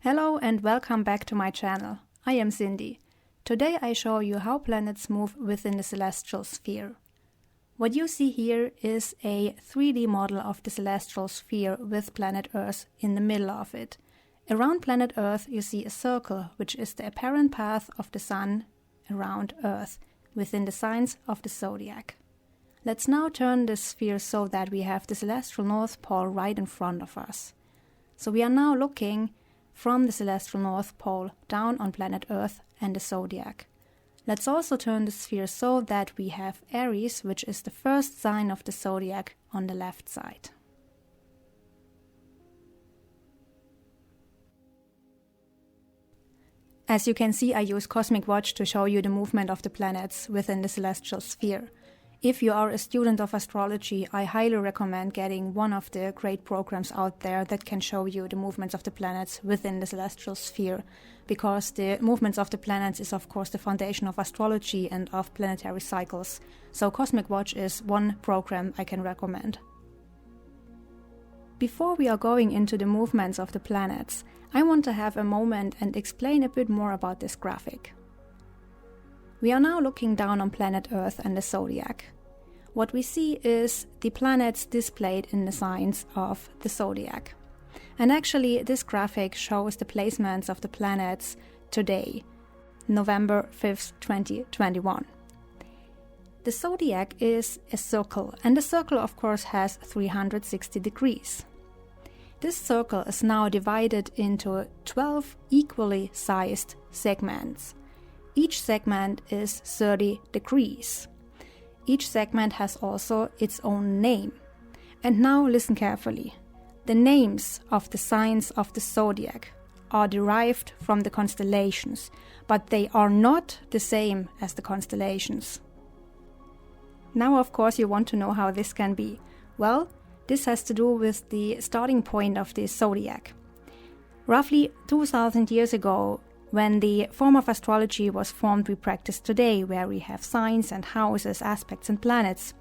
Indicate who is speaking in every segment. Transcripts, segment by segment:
Speaker 1: Hello and welcome back to my channel. I am Sindy. Today I show you how planets move within the celestial sphere. What you see here is a 3D model of the celestial sphere with planet Earth in the middle of it. Around planet Earth you see a circle, which is the apparent path of the Sun around Earth within the signs of the Zodiac. Let's now turn the sphere so that we have the celestial North Pole right in front of us. So we are now looking from the celestial North Pole down on planet Earth and the Zodiac. Let's also turn the sphere so that we have Aries, which is the first sign of the Zodiac, on the left side. As you can see, I use Cosmic Watch to show you the movement of the planets within the celestial sphere. If you are a student of astrology, I highly recommend getting one of the great programs out there that can show you the movements of the planets within the celestial sphere, because the movements of the planets is of course the foundation of astrology and of planetary cycles. So Cosmic Watch is one program I can recommend. Before we are going into the movements of the planets, I want to have a moment and explain a bit more about this graphic. We are now looking down on planet Earth and the Zodiac. What we see is the planets displayed in the signs of the Zodiac. And actually this graphic shows the placements of the planets today, November 5th, 2021. The Zodiac is a circle, and the circle of course has 360 degrees. This circle is now divided into 12 equally sized segments. Each segment is 30 degrees. Each segment has also its own name. And now listen carefully. The names of the signs of the Zodiac are derived from the constellations, but they are not the same as the constellations. Now of course you want to know how this can be. Well, this has to do with the starting point of the Zodiac. Roughly 2000 years ago, when the form of astrology was formed we practice today, where we have signs and houses, aspects and planets.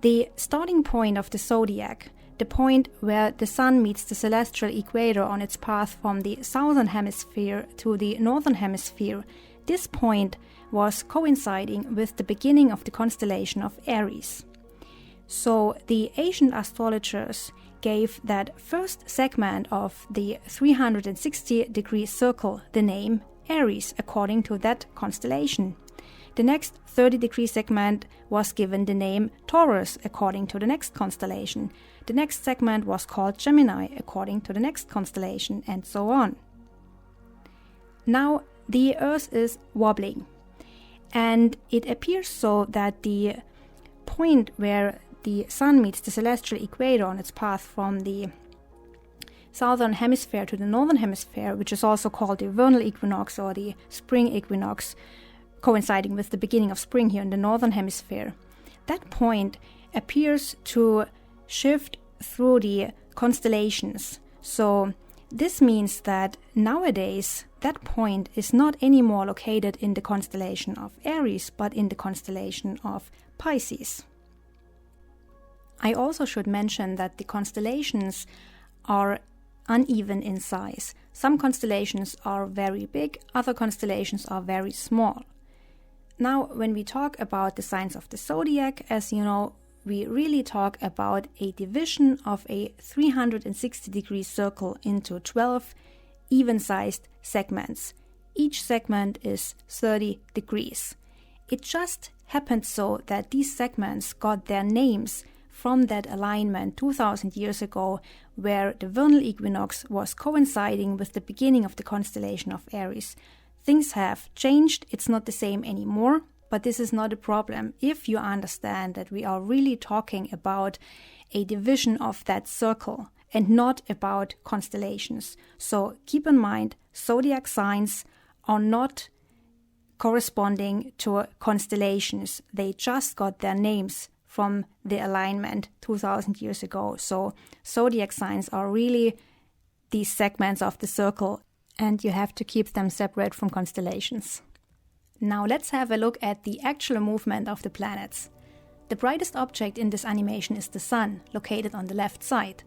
Speaker 1: The starting point of the Zodiac, the point where the Sun meets the celestial equator on its path from the southern hemisphere to the northern hemisphere, this point was coinciding with the beginning of the constellation of Aries. So the ancient astrologers gave that first segment of the 360-degree circle the name Aries according to that constellation. The next 30-degree segment was given the name Taurus according to the next constellation. The next segment was called Gemini according to the next constellation, and so on. Now the Earth is wobbling, and it appears so that the point where the Sun meets the celestial equator on its path from the southern hemisphere to the northern hemisphere, which is also called the vernal equinox or the spring equinox, coinciding with the beginning of spring here in the northern hemisphere. That point appears to shift through the constellations. So this means that nowadays that point is not anymore located in the constellation of Aries, but in the constellation of Pisces. I also should mention that the constellations are uneven in size. Some constellations are very big, other constellations are very small. Now, when we talk about the signs of the Zodiac, as you know, we really talk about a division of a 360-degree circle into 12 even-sized segments. Each segment is 30 degrees. It just happened so that these segments got their names from that alignment 2000 years ago, where the vernal equinox was coinciding with the beginning of the constellation of Aries. Things have changed, it's not the same anymore, but this is not a problem if you understand that we are really talking about a division of that circle and not about constellations. So keep in mind, zodiac signs are not corresponding to constellations. They just got their names from the alignment 2000 years ago. So zodiac signs are really these segments of the circle, and you have to keep them separate from constellations. Now let's have a look at the actual movement of the planets. The brightest object in this animation is the Sun, located on the left side.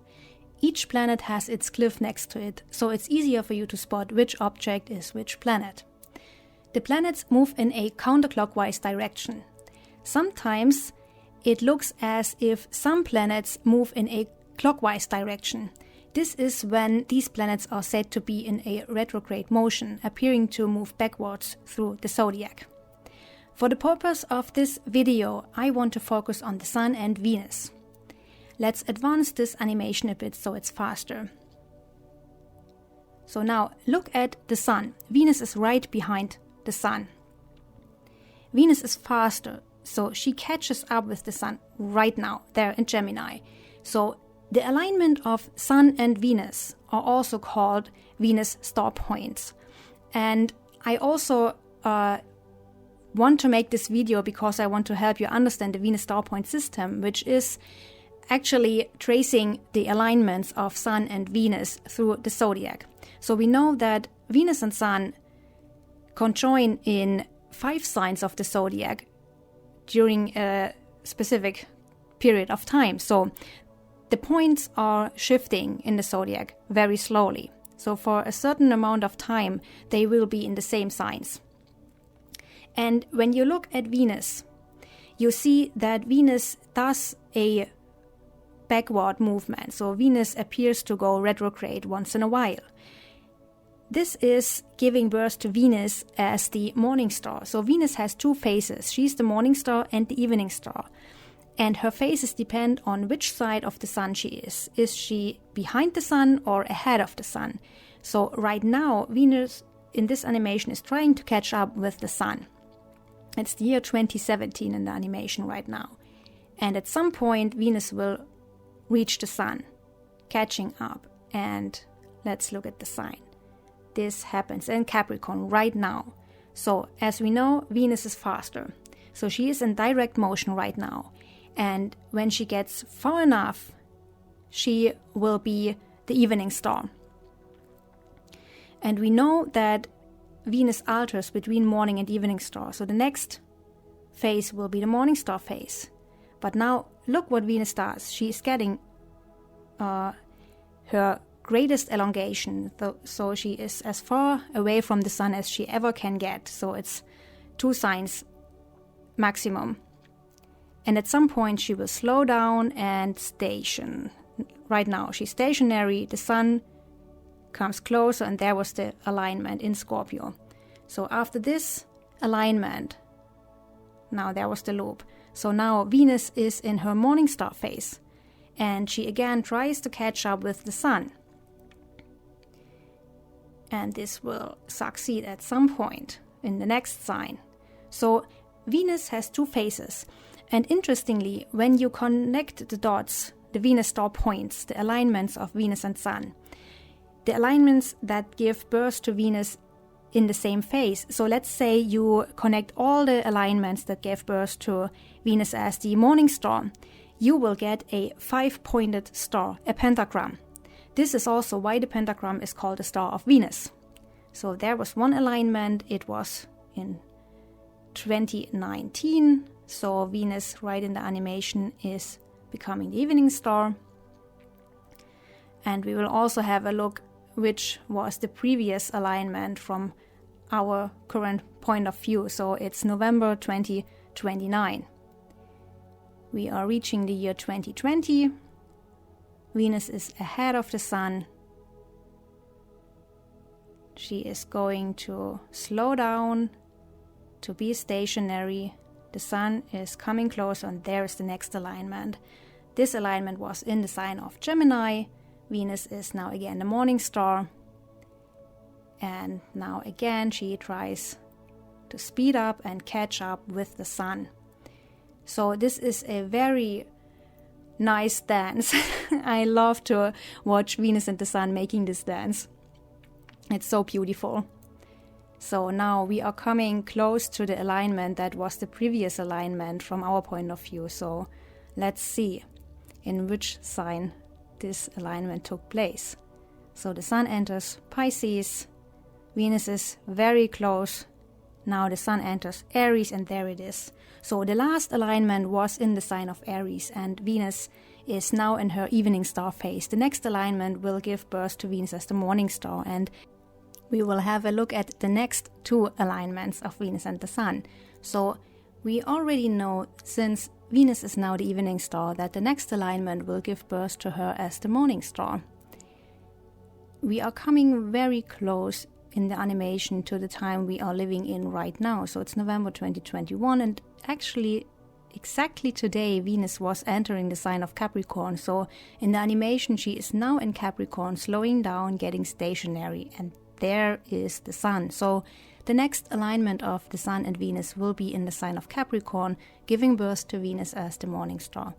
Speaker 1: each planet has its glyph next to it, so it's easier for you to spot which object is which planet. The planets move in a counterclockwise direction. Sometimes it looks as if some planets move in a clockwise direction. This is when these planets are said to be in a retrograde motion, appearing to move backwards through the zodiac. For the purpose of this video, I want to focus on the Sun and Venus. Let's advance this animation a bit so it's faster. So now look at the Sun. Venus is right behind the Sun. Venus is faster, so she catches up with the Sun right now, there in Gemini. So the alignment of Sun and Venus are also called Venus star points. And I also want to make this video because I want to help you understand the Venus star point system, which is actually tracing the alignments of Sun and Venus through the zodiac. So we know that Venus and Sun conjoin in 5 signs of the zodiac during a specific period of time. So the points are shifting in the zodiac very slowly. So for a certain amount of time, they will be in the same signs. And when you look at Venus, you see that Venus does a backward movement. So Venus appears to go retrograde once in a while. This is giving birth to Venus as the morning star. So Venus has 2 phases. She's the morning star and the evening star. And her phases depend on which side of the Sun she is. Is she behind the Sun or ahead of the Sun? So right now, Venus in this animation is trying to catch up with the Sun. It's the year 2017 in the animation right now. And at some point, Venus will reach the Sun, catching up. And let's look at the sign. This happens in Capricorn right now. So as we know, Venus is faster. So she is in direct motion right now. And when she gets far enough, she will be the evening star. And we know that Venus alters between morning and evening star. So the next phase will be the morning star phase. But now look what Venus does. She is getting her greatest elongation. So she is as far away from the Sun as she ever can get. So it's 2 signs maximum. And at some point she will slow down and station. Right now she's stationary, the Sun comes closer, and there was the alignment in Scorpio. So after this alignment, now there was the loop. So now Venus is in her morning star phase, and she again tries to catch up with the Sun. And this will succeed at some point in the next sign. So Venus has 2 phases. And interestingly, when you connect the dots, the Venus star points, the alignments of Venus and Sun, the alignments that give birth to Venus in the same phase. So let's say you connect all the alignments that gave birth to Venus as the morning star, you will get a 5-pointed star, a pentagram. This is also why the pentagram is called the Star of Venus. So there was one alignment, it was in 2019. So Venus, right in the animation, is becoming the evening star. And we will also have a look which was the previous alignment from our current point of view. So it's November 2029. We are reaching the year 2020. Venus is ahead of the Sun. She is going to slow down, to be stationary. The Sun is coming closer, and there is the next alignment. This alignment was in the sign of Gemini. Venus is now again the morning star. And now again she tries to speed up and catch up with the Sun. So this is a very nice dance. I love to watch Venus and the Sun making this dance. It's so beautiful. So now we are coming close to the alignment that was the previous alignment from our point of view. So let's see in which sign this alignment took place. So the Sun enters Pisces. Venus is very close. Now the Sun enters Aries, and there it is. So the last alignment was in the sign of Aries, and Venus is now in her evening star phase. The next alignment will give birth to Venus as the morning star, and we will have a look at the next 2 alignments of Venus and the Sun. So we already know, since Venus is now the evening star, that the next alignment will give birth to her as the morning star. We are coming very close in the animation to the time we are living in right now. So it's November 2021, and actually exactly today Venus was entering the sign of Capricorn. So in the animation she is now in Capricorn, slowing down, getting stationary, and there is the Sun. So the next alignment of the Sun and Venus will be in the sign of Capricorn, giving birth to Venus as the morning star.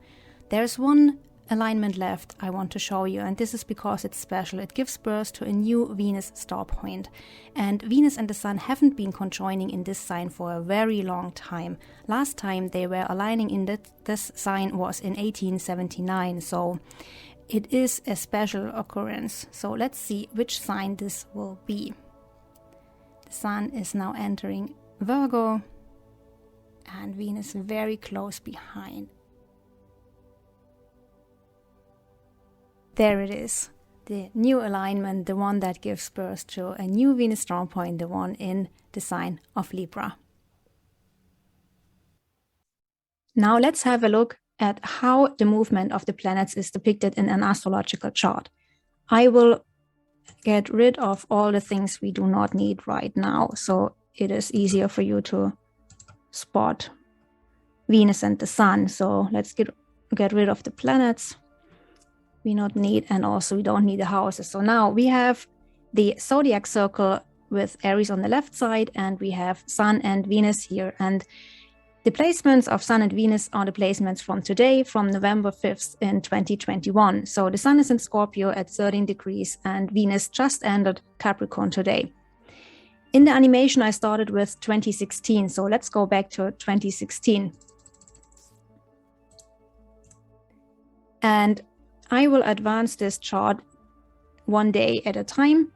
Speaker 1: There's one alignment left I want to show you, and this is because it's special. It gives birth to a new Venus star point, and Venus and the Sun haven't been conjoining in this sign for a very long time. Last time they were aligning in this sign was in 1879, so it is a special occurrence. So let's see which sign this will be. The Sun is now entering Virgo, and Venus very close behind. There it is, the new alignment, the one that gives birth to a new Venus star point, the one in the sign of Libra. Now let's have a look at how the movement of the planets is depicted in an astrological chart. I will get rid of all the things we do not need right now, so it is easier for you to spot Venus and the Sun. So let's get rid of the planets we not need, and also we don't need the houses. So now we have the zodiac circle with Aries on the left side, and we have Sun and Venus here, and the placements of Sun and Venus are the placements from today, from November 5th in 2021. So the Sun is in Scorpio at 13 degrees and Venus just entered Capricorn today. In the animation I started with 2016, so let's go back to 2016. And I will advance this chart one day at a time,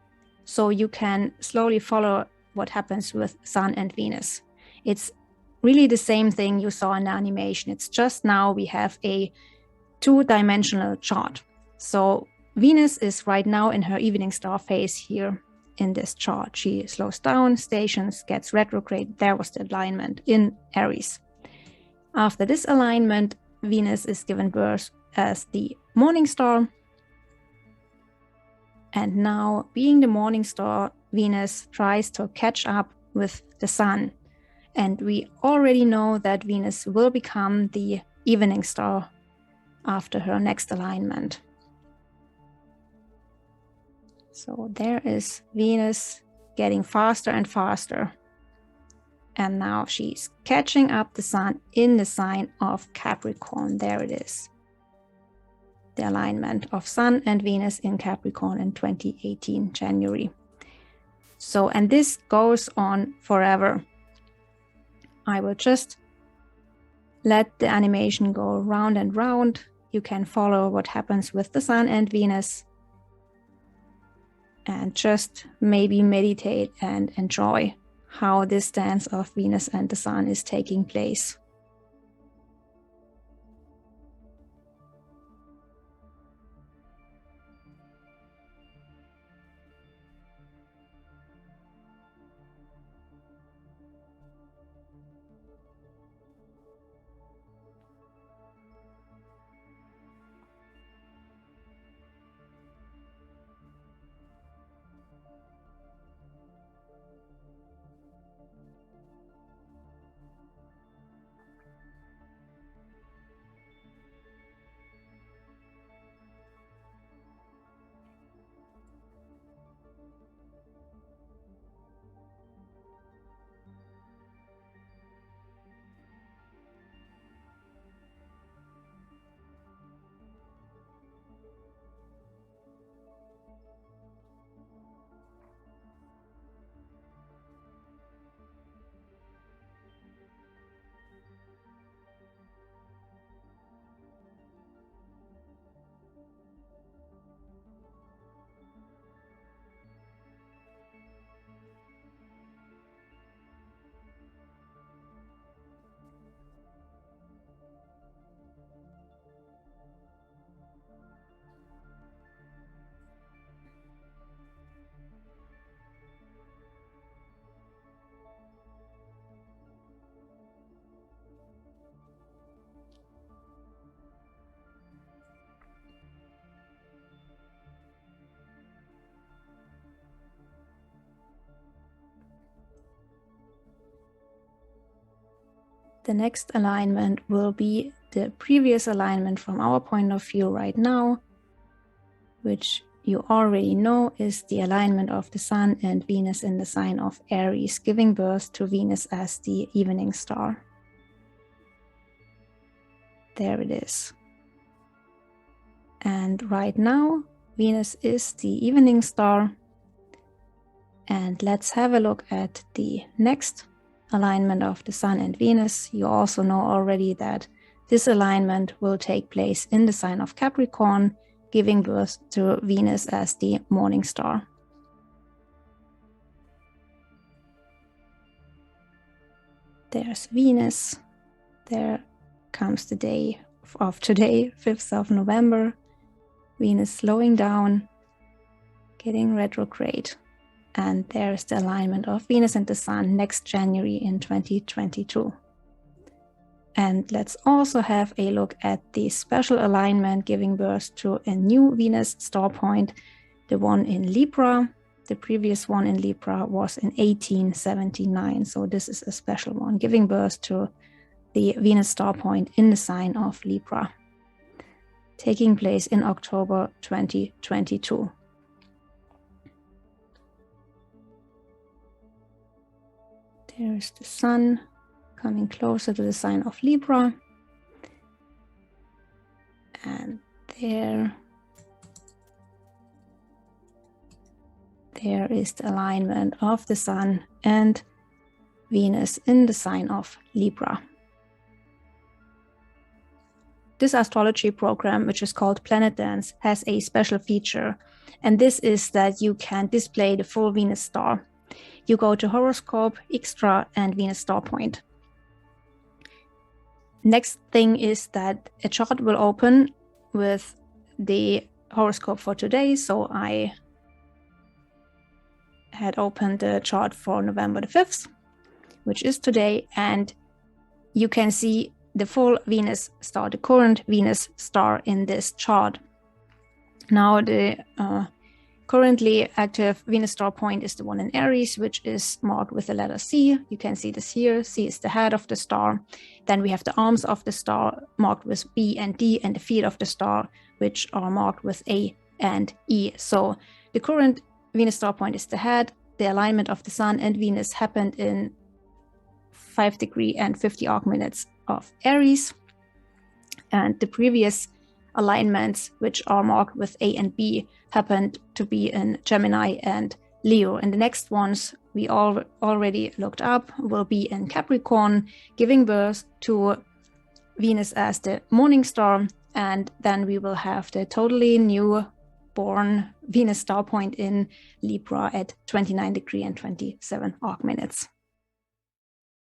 Speaker 1: so you can slowly follow what happens with Sun and Venus. It's really the same thing you saw in the animation. It's just now we have a 2-dimensional chart. So Venus is right now in her evening star phase here in this chart. She slows down, stations, gets retrograde. There was the alignment in Aries. After this alignment, Venus is given birth as the morning star. And now, being the morning star, Venus tries to catch up with the Sun. And we already know that Venus will become the evening star after her next alignment. So there is Venus getting faster and faster. And now she's catching up the Sun in the sign of Capricorn. There it is. The alignment of Sun and Venus in Capricorn in 2018, January. So, and this goes on forever. I will just let the animation go round and round. You can follow what happens with the Sun and Venus and just maybe meditate and enjoy how this dance of Venus and the Sun is taking place. The next alignment will be the previous alignment from our point of view right now, which you already know is the alignment of the Sun and Venus in the sign of Aries, giving birth to Venus as the evening star. There it is. And right now, Venus is the evening star. And let's have a look at the next alignment of the Sun and Venus. You also know already that this alignment will take place in the sign of Capricorn, giving birth to Venus as the morning star. There's Venus. There comes the day of today, 5th of November. Venus slowing down, getting retrograde. And there's the alignment of Venus and the Sun next January in 2022. And let's also have a look at the special alignment giving birth to a new Venus star point, the one in Libra. The previous one in Libra was in 1879. So this is a special one, giving birth to the Venus star point in the sign of Libra, taking place in October 2022. There is the Sun coming closer to the sign of Libra. And there is the alignment of the Sun and Venus in the sign of Libra. This astrology program, which is called Planet Dance, has a special feature, and this is that you can display the full Venus star. You go to Horoscope, Extra, and Venus Star Point. Next thing is that a chart will open with the horoscope for today. So I had opened the chart for November the 5th, which is today, and you can see the full Venus star, the current Venus star in this chart. Now the currently active Venus star point is the one in Aries, which is marked with the letter C. You can see this here. C is the head of the star. Then we have the arms of the star marked with B and D, and the feet of the star, which are marked with A and E. So the current Venus star point is the head. The alignment of the Sun and Venus happened in 5 degree and 50 arc minutes of Aries. And the previous alignments, which are marked with A and B, happened to be in Gemini and Leo. And the next ones we already looked up will be in Capricorn, giving birth to Venus as the morning star. And then we will have the totally new born Venus star point in Libra at 29 degree and 27 arc minutes.